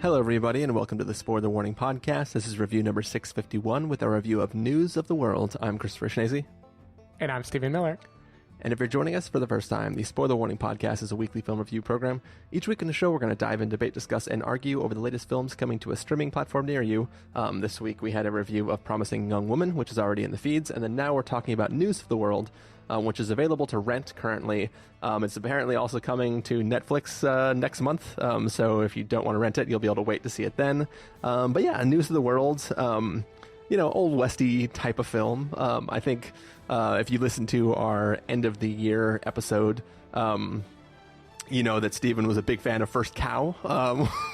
Hello, everybody, and welcome to the Spoiler Warning Podcast. This is review number 651 with our review of News of the World. I'm Christopher Schnese. And I'm Stephen Miller. And if you're joining us for the first time, the Spoiler Warning Podcast is a weekly film review program. Each week in the show, we're going to dive in, debate, discuss, and argue over the latest films coming to a streaming platform near you. This week, we had a review of Promising Young Woman, which is already in the feeds, and then now we're talking about News of the World, which is available to rent currently. It's apparently also coming to Netflix next month, so if you don't want to rent it, you'll be able to wait to see it then. But yeah, News of the World, old Westy type of film. I think if you listen to our end of the year episode, you know that Stephen was a big fan of First Cow,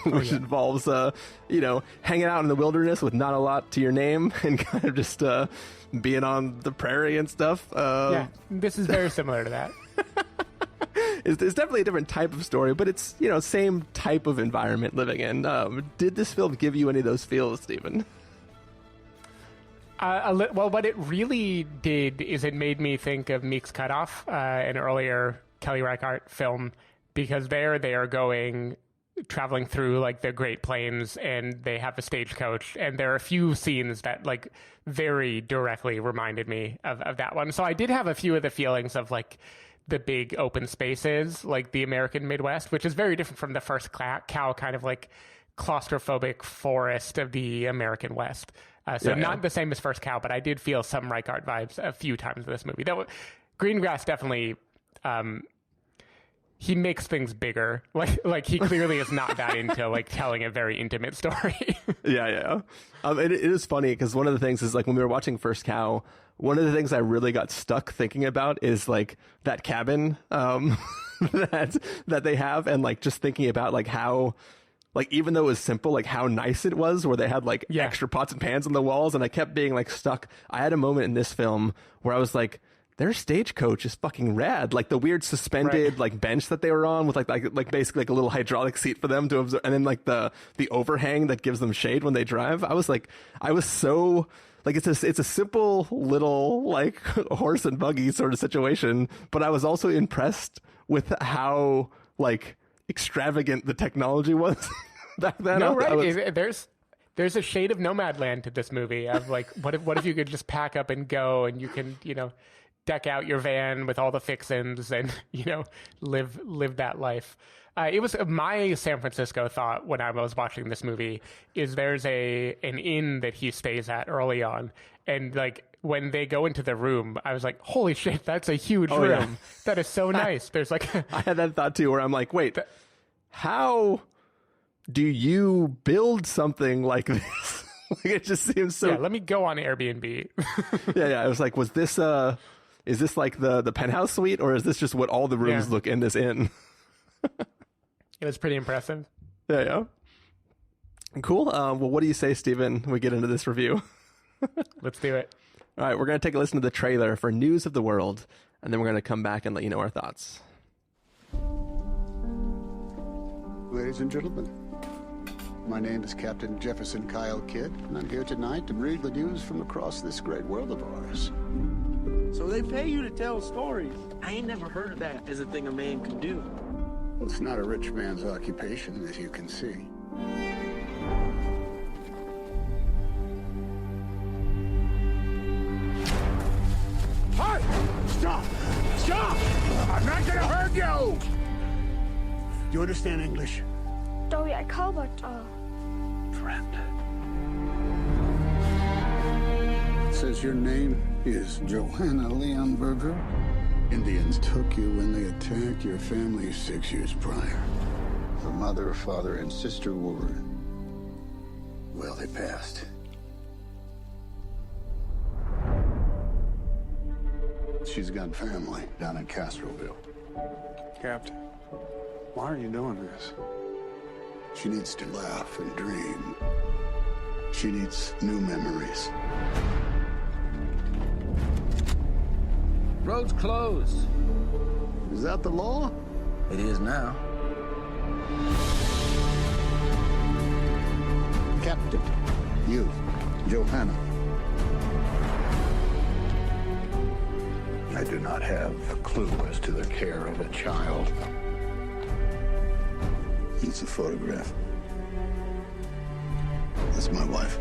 which involves, hanging out in the wilderness with not a lot to your name and kind of just being on the prairie and stuff. This is very similar to that. It's definitely a different type of story, but it's, same type of environment living in. Did this film give you any of those feels, Stephen? Well, what it really did is it made me think of Meek's Cutoff, an earlier Kelly Reichardt film, because there they are traveling through like the Great Plains, and they have a stagecoach, and there are a few scenes that like very directly reminded me of that one. So I did have a few of the feelings of like the big open spaces, like the American Midwest, which is very different from the First Cow kind of like claustrophobic forest of the American West. Not the same as First Cow, but I did feel some Reichardt vibes a few times in this movie. Greengrass definitely, he makes things bigger. Like he clearly is not that into like telling a very intimate story. Yeah. It is funny because one of the things is like when we were watching First Cow, one of the things I really got stuck thinking about is like that cabin that they have, and like just thinking about like how. Like, even though it was simple, like how nice it was, where they had like extra pots and pans on the walls, and I kept being like stuck. I had a moment in this film where I was like, their stagecoach is fucking rad. Like the weird suspended like bench that they were on with like basically like a little hydraulic seat for them to observe, and then like the overhang that gives them shade when they drive. I was so like, it's a simple little like horse and buggy sort of situation, but I was also impressed with how like extravagant the technology was back then. There's a shade of Nomadland to this movie of like, what if you could just pack up and go, and you can, deck out your van with all the fixins and, live that life. It was my San Francisco thought when I was watching this movie is there's an inn that he stays at early on, and like when they go into the room, I was like, holy shit, that's a huge room. Yeah. That is so nice. There's like I had that thought too, where I'm like, wait, how do you build something like this? Like, it just seems so. Yeah, let me go on Airbnb. yeah. I was like, is this like the penthouse suite, or is this just what all the rooms look in this inn? It was pretty impressive. Yeah. Cool. Well, what do you say, Stephen, when we get into this review? Let's do it. All right, we're going to take a listen to the trailer for News of the World, and then we're going to come back and let you know our thoughts. Ladies and gentlemen, my name is Captain Jefferson Kyle Kidd, and I'm here tonight to read the news from across this great world of ours. So they pay you to tell stories. I ain't never heard of that as a thing a man could do. It's not a rich man's occupation, as you can see. Hey! Stop! Stop! I'm not gonna hurt you! Do you understand English? Dog jeg kan godt Friend. It says your name is Johanna Leonberger. Indians took you when they attacked your family 6 years prior. The mother, father, and sister were... well, they passed. She's got family down in Castroville. Captain, why are you doing this? She needs to laugh and dream. She needs new memories. Road's closed. Is that the law? It is now. Captain, you, Johanna. I do not have a clue as to the care of a child. It's a photograph. That's my wife.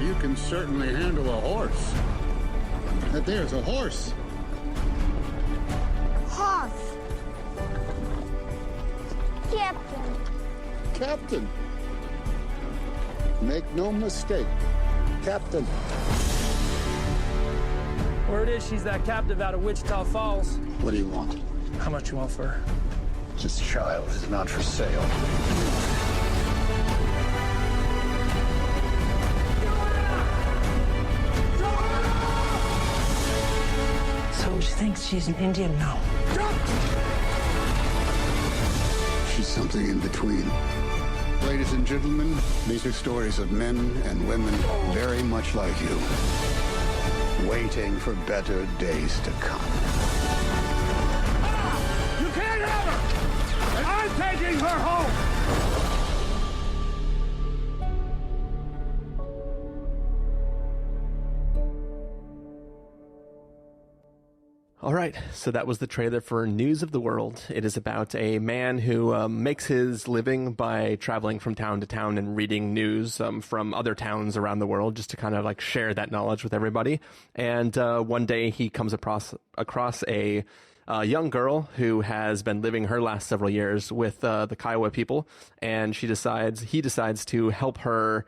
You can certainly handle a horse. There's a horse. Horse. Captain. Captain. Make no mistake. Captain. Word is she's that captive out of Wichita Falls. What do you want? How much you want for her? This child is not for sale. So she thinks she's an Indian now. She's something in between. Ladies and gentlemen, these are stories of men and women very much like you, waiting for better days to come. You can't have her! And I'm taking her home! All right, so that was the trailer for News of the World. It is about a man who makes his living by traveling from town to town and reading news from other towns around the world, just to kind of like share that knowledge with everybody. And one day he comes across a young girl who has been living her last several years with the Kiowa people, and he decides to help her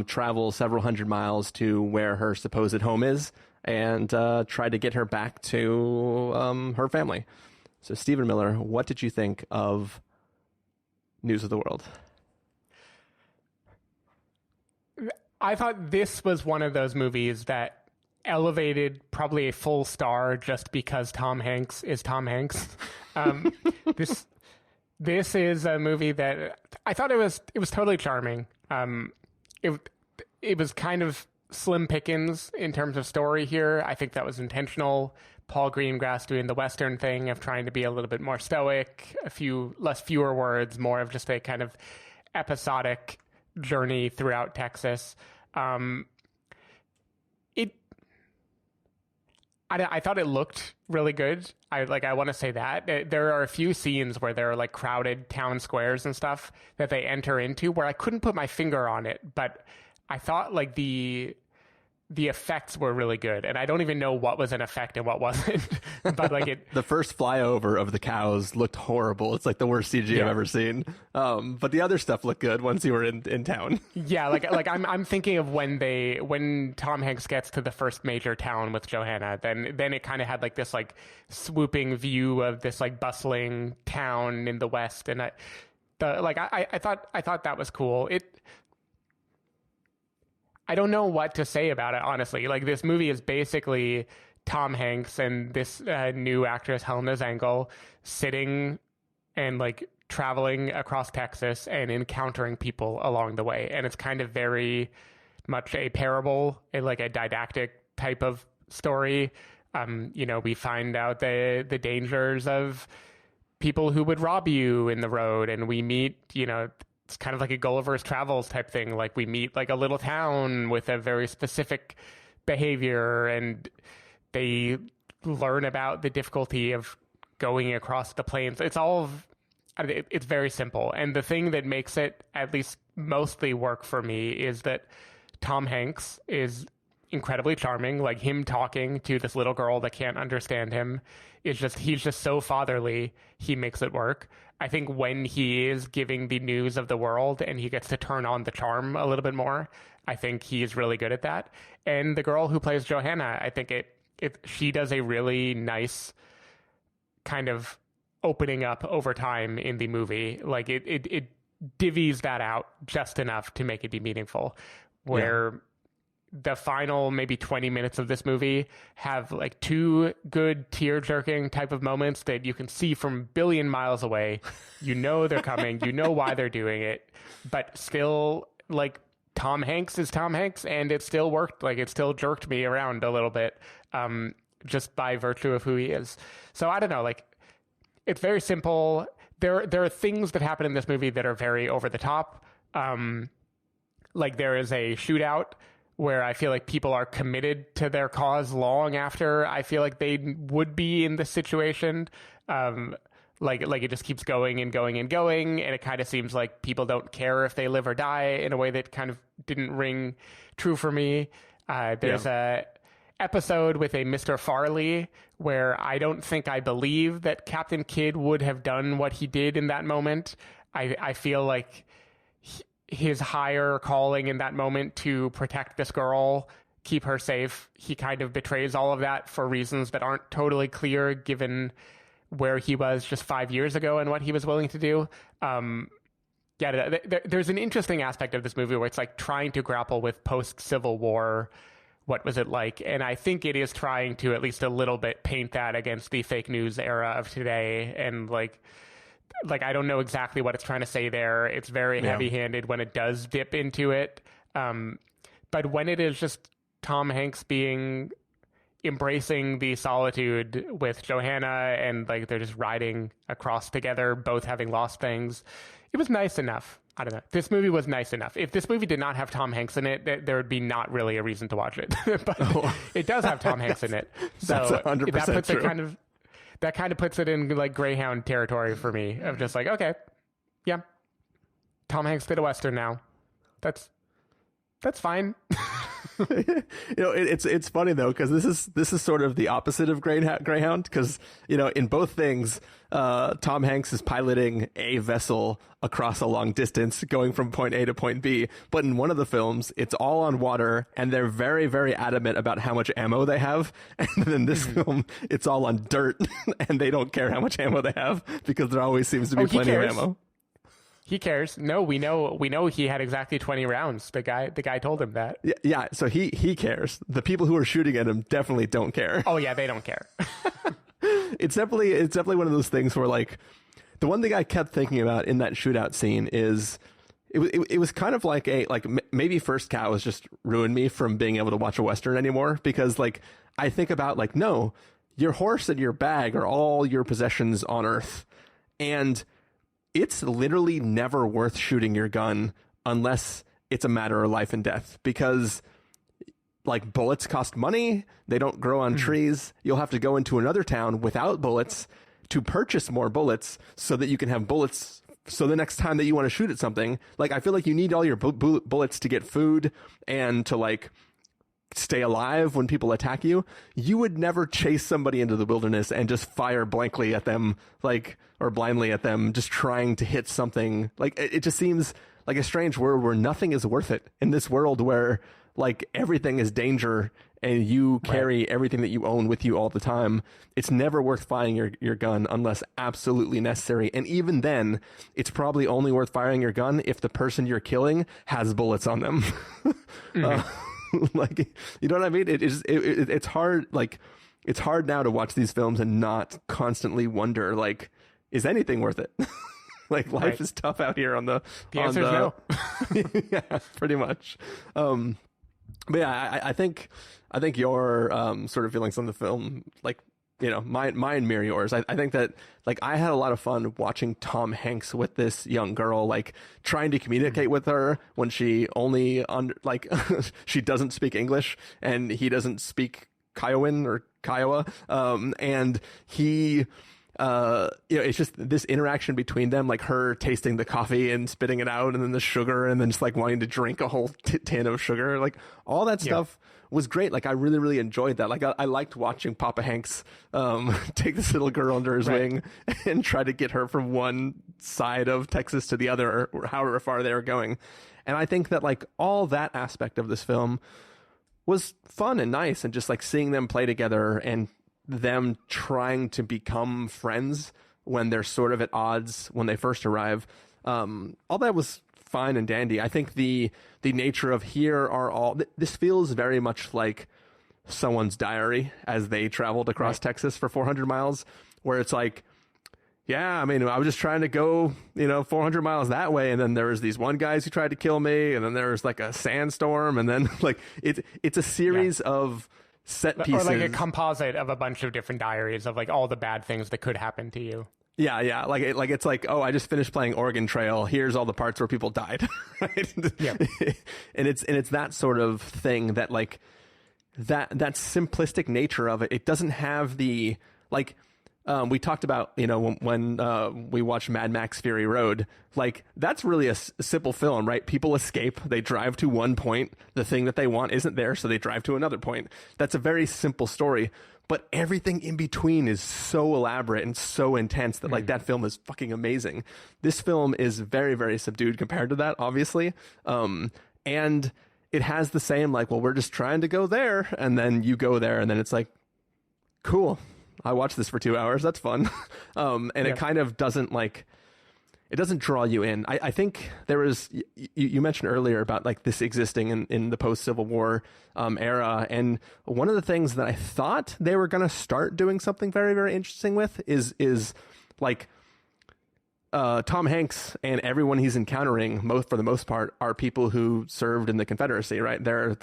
travel several hundred miles to where her supposed home is, and try to get her back to her family. So, Stephen Miller, what did you think of News of the World? I thought this was one of those movies that elevated probably a full star just because Tom Hanks is Tom Hanks. This is a movie that I thought it was totally charming. It was kind of slim pickings in terms of story here. I think that was intentional. Paul Greengrass doing the Western thing of trying to be a little bit more stoic, fewer words, more of just a kind of episodic journey throughout Texas. I thought it looked really good. I want to say that. There are a few scenes where there are like crowded town squares and stuff that they enter into where I couldn't put my finger on it, but I thought like the effects were really good, and I don't even know what was an effect and what wasn't. But like the first flyover of the cows looked horrible. It's like the worst CG I've ever seen. But the other stuff looked good once you were in town. Yeah, like I'm thinking of when Tom Hanks gets to the first major town with Johanna, then it kind of had like this like swooping view of this like bustling town in the West, and I thought that was cool. I don't know what to say about it, honestly. Like, this movie is basically Tom Hanks and this new actress, Helena Zengel, sitting and, like, traveling across Texas and encountering people along the way. And it's kind of very much a parable, like a didactic type of story. We find out the dangers of people who would rob you in the road, and we meet, it's kind of like a Gulliver's Travels type thing. Like, we meet like a little town with a very specific behavior, and they learn about the difficulty of going across the plains. It's very simple. And the thing that makes it at least mostly work for me is that Tom Hanks is incredibly charming. Like, him talking to this little girl that can't understand him he's just so fatherly. He makes it work. I think when he is giving the news of the world and he gets to turn on the charm a little bit more, I think he's really good at that. And the girl who plays Johanna, I think she does a really nice kind of opening up over time in the movie. Like, it divvies that out just enough to make it be meaningful, where the final maybe 20 minutes of this movie have like two good tear-jerking type of moments that you can see from a billion miles away. They're coming, why they're doing it, but still, like, Tom Hanks is Tom Hanks, and it still worked. Like, it still jerked me around a little bit, just by virtue of who he is. So I don't know, like, it's very simple. There are things that happen in this movie that are very over the top. Like, there is a shootout where I feel like people are committed to their cause long after I feel like they would be in this situation. Like it just keeps going and going and going, and it kind of seems like people don't care if they live or die in a way that kind of didn't ring true for me. There's a episode with a Mr. Farley where I don't think I believe that Captain Kidd would have done what he did in that moment. I feel like his higher calling in that moment to protect this girl, keep her safe, he kind of betrays all of that for reasons that aren't totally clear given where he was just 5 years ago and what he was willing to do. There's an interesting aspect of this movie where it's like trying to grapple with post-Civil War, what was it like? And I think it is trying to at least a little bit paint that against the fake news era of today. And like I don't know exactly what it's trying to say there. It's very heavy-handed when it does dip into it. But when it is just Tom Hanks embracing the solitude with Johanna, and like they're just riding across together, both having lost things, it was nice enough. I don't know. This movie was nice enough. If this movie did not have Tom Hanks in it, there would be not really a reason to watch it. But it does have Tom Hanks in it. So that's 100% that puts true. That kind of puts it in like Greyhound territory for me of just like, okay, yeah, Tom Hanks did a Western now. That's fine. It's funny though, because this is sort of the opposite of Greyhound, because in both things, Tom Hanks is piloting a vessel across a long distance going from point A to point B, but in one of the films it's all on water and they're very, very adamant about how much ammo they have, and in this film it's all on dirt and they don't care how much ammo they have because there always seems to be plenty of ammo. He cares. No, we know he had exactly 20 rounds. The guy told him that. Yeah, so he cares. The people who are shooting at him definitely don't care. Oh yeah, they don't care. It's definitely one of those things where, like, the one thing I kept thinking about in that shootout scene is it was kind of like maybe First Cow has just ruined me from being able to watch a Western anymore, because like I think about like, no, your horse and your bag are all your possessions on Earth, and it's literally never worth shooting your gun unless it's a matter of life and death, because like bullets cost money. They don't grow on trees. You'll have to go into another town without bullets to purchase more bullets so that you can have bullets. So the next time that you want to shoot at something, like I feel like you need all your bullets to get food and to like stay alive when people attack you. You would never chase somebody into the wilderness and just fire blankly at them, like, or blindly at them, just trying to hit something. Like it just seems like a strange world where nothing is worth it, in this world where like everything is danger and you carry everything that you own with you all the time. It's never worth firing your gun unless absolutely necessary. And even then, it's probably only worth firing your gun if the person you're killing has bullets on them. Like, you know what I mean? It's hard. Like, it's hard now to watch these films and not constantly wonder, like, is anything worth it? Like, life is tough out here on the answer is no. Yeah, pretty much. But yeah, I think your sort of feelings on the film, like, you know, mine mirror yours. I think that, like, I had a lot of fun watching Tom Hanks with this young girl, like, trying to communicate with her when she only she doesn't speak English and he doesn't speak Kiowan or Kiowa, and he. It's just this interaction between them, like her tasting the coffee and spitting it out, and then the sugar, and then just like wanting to drink a whole tin of sugar, like all that stuff was great. Like I really, really enjoyed that. Like I liked watching Papa Hanks take this little girl under his wing and try to get her from one side of Texas to the other, or however far they were going. And I think that like all that aspect of this film was fun and nice, and just like seeing them play together and them trying to become friends when they're sort of at odds when they first arrive. All that was fine and dandy. I think the nature of this feels very much like someone's diary as they traveled across Texas for 400 miles, where it's like, yeah, I mean, I was just trying to go, 400 miles that way, and then there was these one guys who tried to kill me, and then there was like a sandstorm, and then like it's a series of set pieces, or like a composite of a bunch of different diaries of like all the bad things that could happen to you. Yeah. Like it's like, oh, I just finished playing Oregon Trail. Here's all the parts where people died, right? Yeah. and it's that sort of thing that like that simplistic nature of it. It doesn't have the like we talked about, when we watched Mad Max Fury Road, like that's really a simple film, right? People escape, they drive to one point, the thing that they want isn't there, so they drive to another point. That's a very simple story, but everything in between is so elaborate and so intense that like that film is fucking amazing. This film is very, very subdued compared to that, obviously. And it has the same, like, well, we're just trying to go there, and then you go there, and then it's like, cool, I watched this for 2 hours, that's fun. It kind of doesn't, like, it doesn't draw you in. I think there was, you mentioned earlier about like this existing in the post-Civil War era, and one of the things that I thought they were going to start doing something very, very interesting with is like Tom Hanks and everyone he's encountering, for the most part, are people who served in the Confederacy, right? They're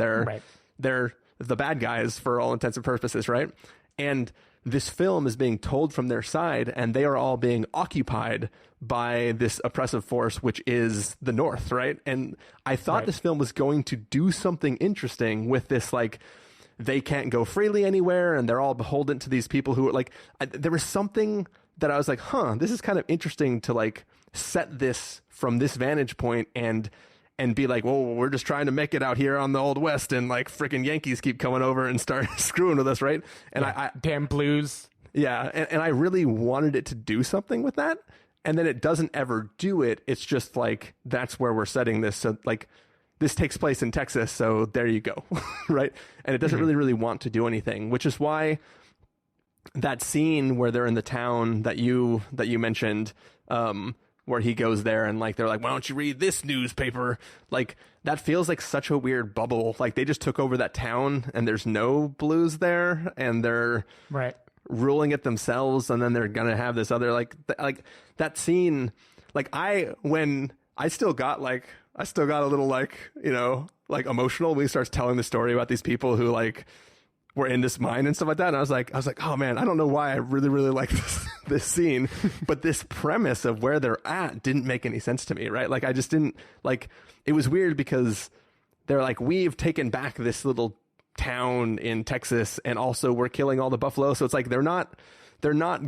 the bad guys for all intents and purposes, right? And this film is being told from their side, and they are all being occupied by this oppressive force, which is the North, right? And I thought this film was going to do something interesting with this, like, they can't go freely anywhere, and they're all beholden to these people who are like, there was something that I was like, this is kind of interesting to like set this from this vantage point and be like, well, we're just trying to make it out here on the Old West, and like freaking Yankees keep coming over and start screwing with us, right? And I damn blues. Yeah, and I really wanted it to do something with that, and then it doesn't ever do it. It's just like, that's where we're setting this. So like, this takes place in Texas, so there you go, right? And it doesn't really want to do anything, which is why that scene where they're in the town that you mentioned, where he goes there and like they're like, why don't you read this newspaper? Like, that feels like such a weird bubble. Like, they just took over that town and there's no blues there, and they're ruling it themselves, and then they're gonna have this other like that scene. Like, I still got a little like, like emotional when he starts telling the story about these people who like were in this mine and stuff like that. And I was like, oh man, I don't know why I really, really like this scene, but this premise of where they're at didn't make any sense to me, right? Like, I just didn't, like, it was weird because they're like, we've taken back this little town in Texas, and also we're killing all the buffalo. So it's like, they're not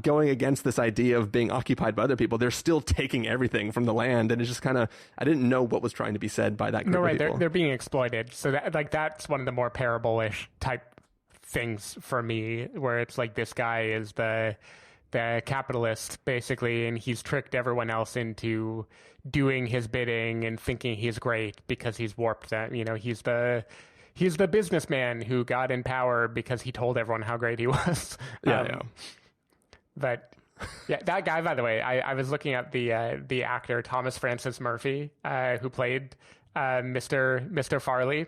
going against this idea of being occupied by other people. They're still taking everything from the land. And it's just kind of, I didn't know what was trying to be said by that group of people. They're being exploited. So that's one of the more parable-ish type things for me, where it's like, this guy is the capitalist basically, and he's tricked everyone else into doing his bidding and thinking he's great because he's warped that, he's the businessman who got in power because he told everyone how great he was. But yeah, that guy, by the way, I was looking at the actor Thomas Francis Murphy, who played Mr. Farley.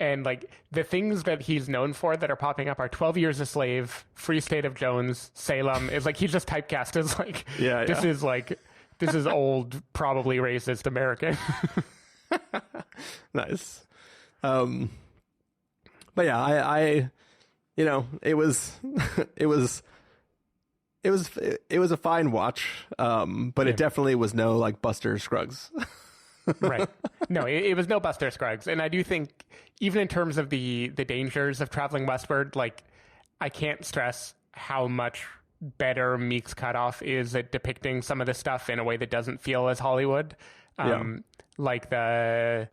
And like, the things that he's known for that are popping up are 12 Years a Slave, Free State of Jones, Salem. Is like, he's just typecast as like, this is old, probably racist American. Nice. But yeah, I it was a fine watch. But it definitely was no like Buster Scruggs. Right. No, it was no Buster Scruggs. And I do think, even in terms of the dangers of traveling westward, like, I can't stress how much better Meek's Cutoff is at depicting some of the stuff in a way that doesn't feel as Hollywood. Like the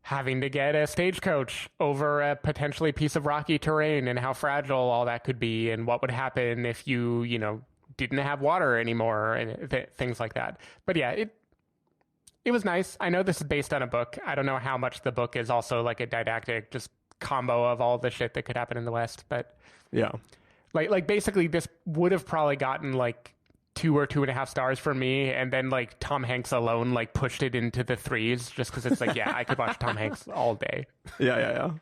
having to get a stagecoach over a potentially piece of rocky terrain, and how fragile all that could be, and what would happen if you didn't have water anymore, and things like that. But yeah, it was nice. I know this is based on a book. I don't know how much the book is also like a didactic just combo of all the shit that could happen in the West. But yeah, like basically this would have probably gotten like 2 or 2.5 stars for me. And then like Tom Hanks alone, like pushed it into the 3s just because it's like, yeah, I could watch Tom Hanks all day. Yeah.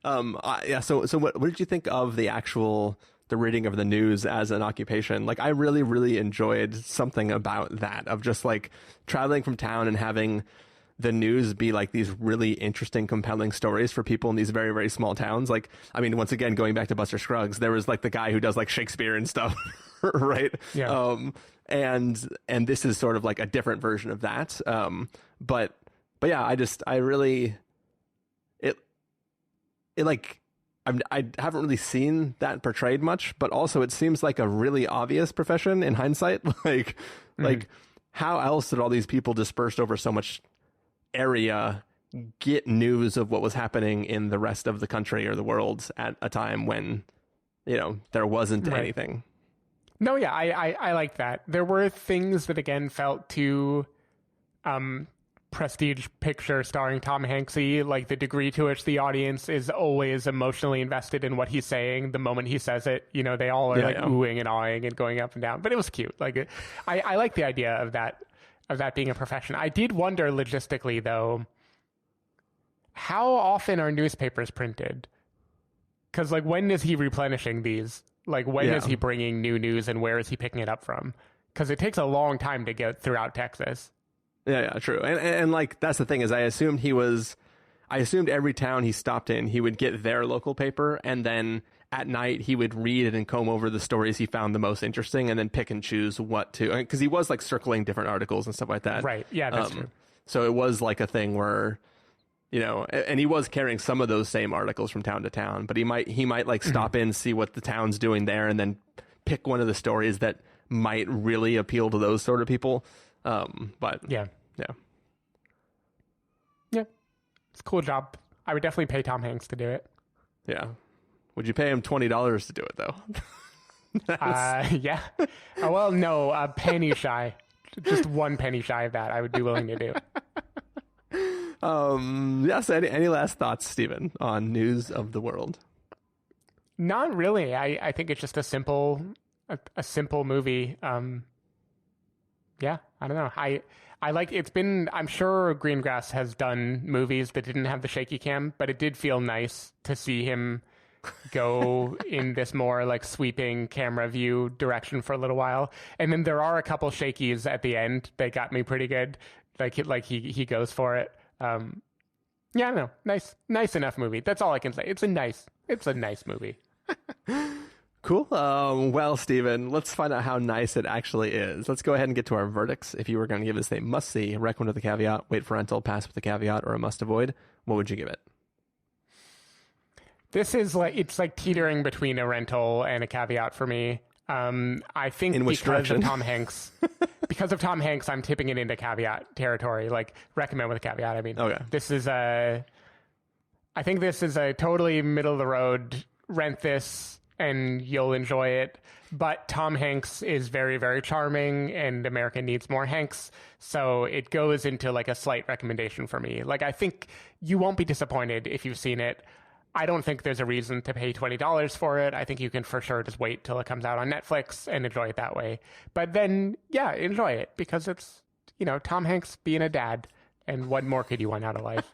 So what did you think of the reading of the news as an occupation? Like, I really, really enjoyed something about that, of just like traveling from town and having the news be like these really interesting, compelling stories for people in these very, very small towns. Like, I mean, once again, going back to Buster Scruggs, there was like the guy who does like Shakespeare and stuff, right? Yeah. And this is sort of like a different version of that. But yeah, it like, I haven't really seen that portrayed much, but also it seems like a really obvious profession in hindsight. Like how else did all these people dispersed over so much area get news of what was happening in the rest of the country or the world at a time when, there wasn't anything? No, yeah, I like that. There were things that, again, felt too prestige picture starring Tom Hanksy, like the degree to which the audience is always emotionally invested in what he's saying the moment he says it. They all are oohing and awing and going up and down. But it was cute. Like, I like the idea of that being a profession. I did wonder logistically, though, how often are newspapers printed? Because, like, when is he replenishing these? Like, when is he bringing new news, and where is he picking it up from? Because it takes a long time to get throughout Texas. Yeah, true. And like, that's the thing, is I assumed every town he stopped in, he would get their local paper, and then at night he would read it and comb over the stories he found the most interesting, and then pick and choose what to, because he was like circling different articles and stuff like that. Right. Yeah, that's true. So it was like a thing where, and he was carrying some of those same articles from town to town, but he might like stop in, see what the town's doing there, and then pick one of the stories that might really appeal to those sort of people. But yeah, it's a cool job. I would definitely pay Tom Hanks to do it. Yeah. Would you pay him $20 to do it though? Yeah. Well, no, a penny shy. Just 1 penny shy of that, I would be willing to do. So any last thoughts, Stephen, on news of the world? Not really. I think it's just a simple movie. Yeah, I don't know. I like, I'm sure Greengrass has done movies that didn't have the shaky cam, but it did feel nice to see him go in this more like sweeping camera view direction for a little while. And then there are a couple shakies at the end that got me pretty good. Like he goes for it. Yeah, I don't know. Nice enough movie. That's all I can say. It's a nice movie. Cool. Well, Stephen, let's find out how nice it actually is. Let's go ahead and get to our verdicts. If you were going to give this a must-see, recommend with a caveat, wait for rental, pass with a caveat, or a must-avoid, what would you give it? This is it's like teetering between a rental and a caveat for me. I think in which direction? Of Tom Hanks, because of Tom Hanks, I'm tipping it into caveat territory. Like, recommend with a caveat. I mean, okay. I think this is a totally middle of the road. Rent this and you'll enjoy it. But Tom Hanks is very, very charming, and America needs more Hanks. So it goes into like a slight recommendation for me. Like, I think you won't be disappointed if you've seen it. I don't think there's a reason to pay $20 for it. I think you can for sure just wait till it comes out on Netflix and enjoy it that way. But then, yeah, enjoy it because it's, Tom Hanks being a dad. And what more could you want out of life?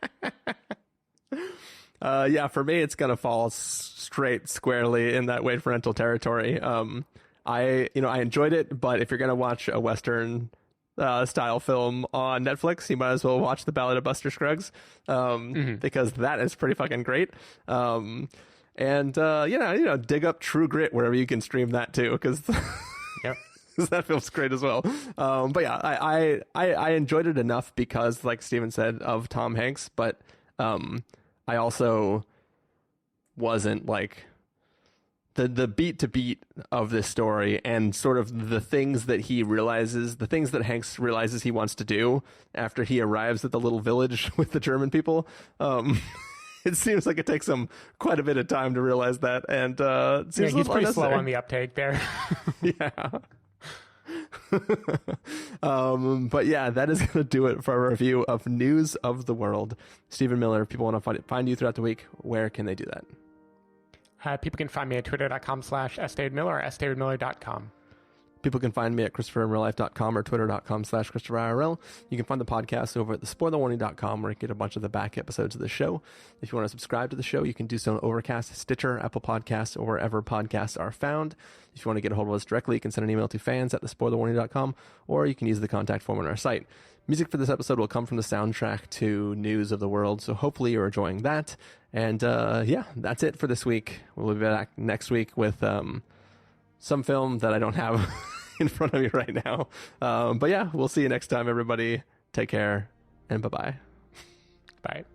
Yeah, for me, it's going to fall straight squarely in that wait for rental territory. I enjoyed it, but if you're going to watch a Western style film on Netflix, you might as well watch The Ballad of Buster Scruggs, because that is pretty fucking great. And dig up True Grit wherever you can stream that too, because that feels great as well. But yeah, I enjoyed it enough because, like Steven said, of Tom Hanks, but I also wasn't like the beat to beat of this story and sort of the things that Hanks realizes he wants to do after he arrives at the little village with the German people. It seems like it takes him quite a bit of time to realize that. And it seems he's pretty slow on the uptake there. Yeah. But yeah, that is going to do it for a review of News of the World. Stephen Miller, if people want to find you throughout the week, where can they do that? People can find me at twitter.com/sdavidmiller or sdavidmiller.com. People can find me at ChristopherInRealLife.com or Twitter.com/ChristopherIRL. You can find the podcast over at thespoilerwarning.com, where you get a bunch of the back episodes of the show. If you want to subscribe to the show, you can do so on Overcast, Stitcher, Apple Podcasts, or wherever podcasts are found. If you want to get a hold of us directly, you can send an email to fans@thespoilerwarning.com, or you can use the contact form on our site. Music for this episode will come from the soundtrack to News of the World, so hopefully you're enjoying that. And that's it for this week. We'll be back next week with some film that I don't have in front of me right now. But yeah, we'll see you next time, everybody. Take care, and bye-bye. Bye.